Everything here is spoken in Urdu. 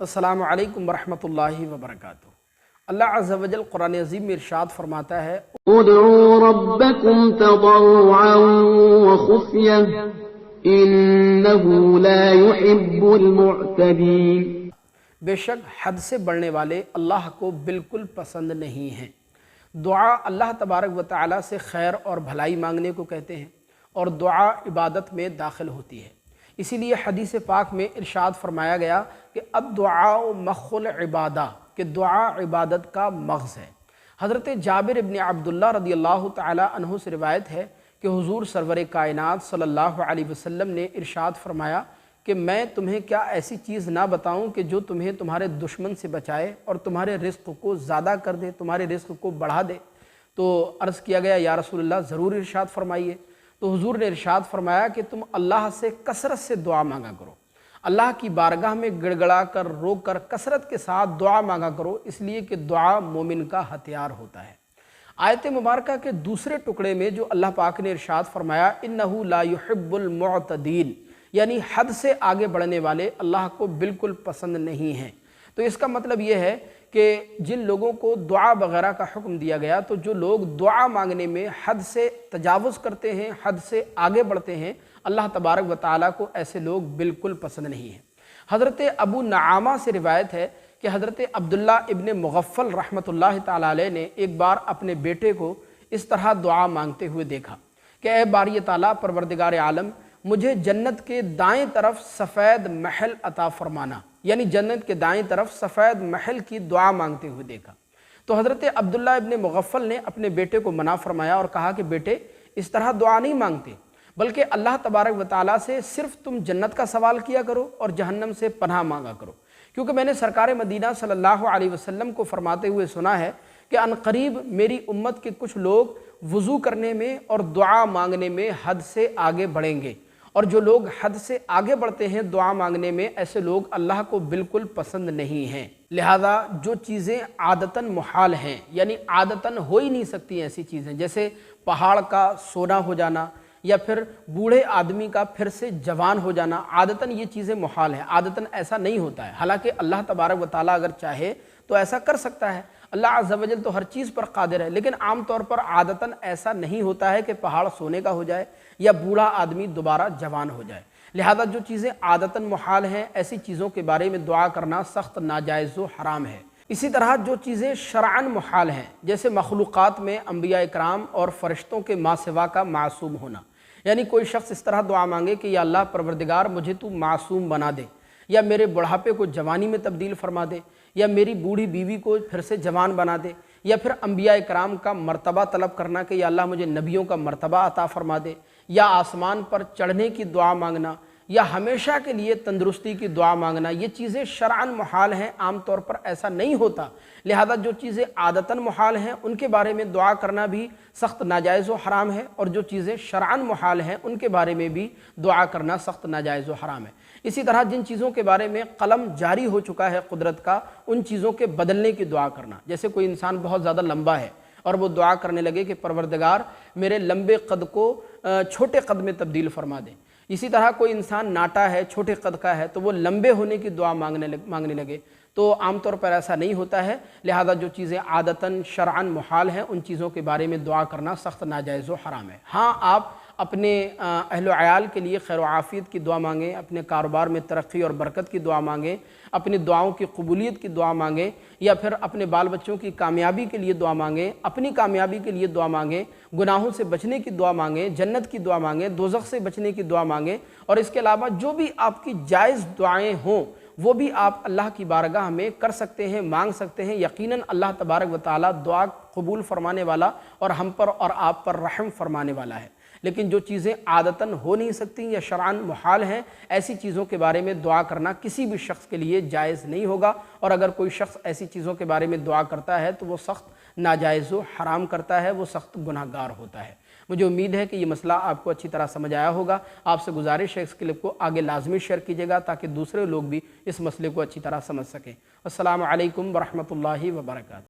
السلام علیکم ورحمۃ اللہ وبرکاتہ۔ اللہ عز و جل قرآن عظیم میں ارشاد فرماتا ہے ادعوا ربکم تضرعا وخفیہ انہ لا يحب المعتدین۔ بے شک حد سے بڑھنے والے اللہ کو بالکل پسند نہیں ہیں۔ دعا اللہ تبارک و تعالیٰ سے خیر اور بھلائی مانگنے کو کہتے ہیں، اور دعا عبادت میں داخل ہوتی ہے۔ اسی لیے حدیث پاک میں ارشاد فرمایا گیا کہ الدعاء مخ العبادہ، کہ دعا عبادت کا مغز ہے۔ حضرت جابر ابن عبداللہ رضی اللہ تعالی عنہ سے روایت ہے کہ حضور سرور کائنات صلی اللہ علیہ وسلم نے ارشاد فرمایا کہ میں تمہیں کیا ایسی چیز نہ بتاؤں کہ جو تمہیں تمہارے دشمن سے بچائے اور تمہارے رزق کو زیادہ کر دے، تمہارے رزق کو بڑھا دے؟ تو عرض کیا گیا یا رسول اللہ ضرور ارشاد فرمائیے۔ تو حضور نے ارشاد فرمایا کہ تم اللہ سے کثرت سے دعا مانگا کرو، اللہ کی بارگاہ میں گڑ گڑا کر رو کر کثرت کے ساتھ دعا مانگا کرو، اس لیے کہ دعا مومن کا ہتھیار ہوتا ہے۔ آیت مبارکہ کے دوسرے ٹکڑے میں جو اللہ پاک نے ارشاد فرمایا انہ لا يحب المعتدین، یعنی حد سے آگے بڑھنے والے اللہ کو بالکل پسند نہیں ہیں، تو اس کا مطلب یہ ہے کہ جن لوگوں کو دعا وغیرہ کا حکم دیا گیا، تو جو لوگ دعا مانگنے میں حد سے تجاوز کرتے ہیں، حد سے آگے بڑھتے ہیں، اللہ تبارک و تعالیٰ کو ایسے لوگ بالکل پسند نہیں ہیں۔ حضرت ابو نعامہ سے روایت ہے کہ حضرت عبداللہ ابن مغفل رحمۃ اللہ تعالیٰ علیہ نے ایک بار اپنے بیٹے کو اس طرح دعا مانگتے ہوئے دیکھا کہ اے باری تعالیٰ پروردگار عالم، مجھے جنت کے دائیں طرف سفید محل عطا فرمانا، یعنی جنت کے دائیں طرف سفید محل کی دعا مانگتے ہوئے دیکھا۔ تو حضرت عبداللہ ابن مغفل نے اپنے بیٹے کو منع فرمایا اور کہا کہ بیٹے اس طرح دعا نہیں مانگتے، بلکہ اللہ تبارک و تعالیٰ سے صرف تم جنت کا سوال کیا کرو اور جہنم سے پناہ مانگا کرو، کیونکہ میں نے سرکار مدینہ صلی اللہ علیہ وسلم کو فرماتے ہوئے سنا ہے کہ عنقریب میری امت کے کچھ لوگ وضو کرنے میں اور دعا مانگنے میں حد سے آگے بڑھیں گے، اور جو لوگ حد سے آگے بڑھتے ہیں دعا مانگنے میں، ایسے لوگ اللہ کو بالکل پسند نہیں ہیں۔ لہذا جو چیزیں عادتاً محال ہیں، یعنی عادتاً ہو ہی نہیں سکتی ایسی چیزیں، جیسے پہاڑ کا سونا ہو جانا یا پھر بوڑھے آدمی کا پھر سے جوان ہو جانا، عادتاً یہ چیزیں محال ہیں، عادتاً ایسا نہیں ہوتا ہے۔ حالانکہ اللہ تبارک و تعالیٰ اگر چاہے تو ایسا کر سکتا ہے، اللہ عز و جل تو ہر چیز پر قادر ہے، لیکن عام طور پر عادتاً ایسا نہیں ہوتا ہے کہ پہاڑ سونے کا ہو جائے یا بوڑھا آدمی دوبارہ جوان ہو جائے۔ لہذا جو چیزیں عادتاً محال ہیں، ایسی چیزوں کے بارے میں دعا کرنا سخت ناجائز و حرام ہے۔ اسی طرح جو چیزیں شرعاً محال ہیں، جیسے مخلوقات میں انبیاء اکرام اور فرشتوں کے ما سوا کا معصوم ہونا، یعنی کوئی شخص اس طرح دعا مانگے کہ یا اللہ پروردگار مجھے تو معصوم بنا دے، یا میرے بڑھاپے کو جوانی میں تبدیل فرما دے، یا میری بوڑھی بیوی کو پھر سے جوان بنا دے، یا پھر انبیاء اکرام کا مرتبہ طلب کرنا کہ یا اللہ مجھے نبیوں کا مرتبہ عطا فرما دے، یا آسمان پر چڑھنے کی دعا مانگنا، یا ہمیشہ کے لیے تندرستی کی دعا مانگنا، یہ چیزیں شرعاً محال ہیں، عام طور پر ایسا نہیں ہوتا۔ لہذا جو چیزیں عادتاً محال ہیں ان کے بارے میں دعا کرنا بھی سخت ناجائز و حرام ہے، اور جو چیزیں شرعاً محال ہیں ان کے بارے میں بھی دعا کرنا سخت ناجائز و حرام ہے۔ اسی طرح جن چیزوں کے بارے میں قلم جاری ہو چکا ہے قدرت کا، ان چیزوں کے بدلنے کی دعا کرنا، جیسے کوئی انسان بہت زیادہ لمبا ہے اور وہ دعا کرنے لگے کہ پروردگار میرے لمبے قد کو چھوٹے قد میں تبدیل فرما دے۔ اسی طرح کوئی انسان ناٹا ہے، چھوٹے قد کا ہے، تو وہ لمبے ہونے کی دعا مانگنے لگے، تو عام طور پر ایسا نہیں ہوتا ہے۔ لہذا جو چیزیں عادتاً شرعاً محال ہیں ان چیزوں کے بارے میں دعا کرنا سخت ناجائز و حرام ہے۔ ہاں، آپ اپنے اہل و عیال کے لیے خیر و عافیت کی دعا مانگیں، اپنے کاروبار میں ترقی اور برکت کی دعا مانگیں، اپنی دعاؤں کی قبولیت کی دعا مانگیں، یا پھر اپنے بال بچوں کی کامیابی کے لیے دعا مانگیں، اپنی کامیابی کے لیے دعا مانگیں، گناہوں سے بچنے کی دعا مانگیں، جنت کی دعا مانگیں، دوزخ سے بچنے کی دعا مانگیں، اور اس کے علاوہ جو بھی آپ کی جائز دعائیں ہوں وہ بھی آپ اللہ کی بارگاہ میں کر سکتے ہیں، مانگ سکتے ہیں۔ یقیناً اللہ تبارک و تعالیٰ دعا قبول فرمانے والا اور ہم پر اور آپ پر رحم فرمانے والا ہے۔ لیکن جو چیزیں عادتاً ہو نہیں سکتی یا شرعاً محال ہیں، ایسی چیزوں کے بارے میں دعا کرنا کسی بھی شخص کے لیے جائز نہیں ہوگا، اور اگر کوئی شخص ایسی چیزوں کے بارے میں دعا کرتا ہے تو وہ سخت ناجائز و حرام کرتا ہے، وہ سخت گناہگار ہوتا ہے۔ مجھے امید ہے کہ یہ مسئلہ آپ کو اچھی طرح سمجھ آیا ہوگا۔ آپ سے گزارش ہے اس کلپ کو آگے لازمی شیئر کیجیے گا تاکہ دوسرے لوگ بھی اس مسئلے کو اچھی طرح سمجھ سکیں۔ السلام علیکم ورحمۃ اللہ وبرکاتہ۔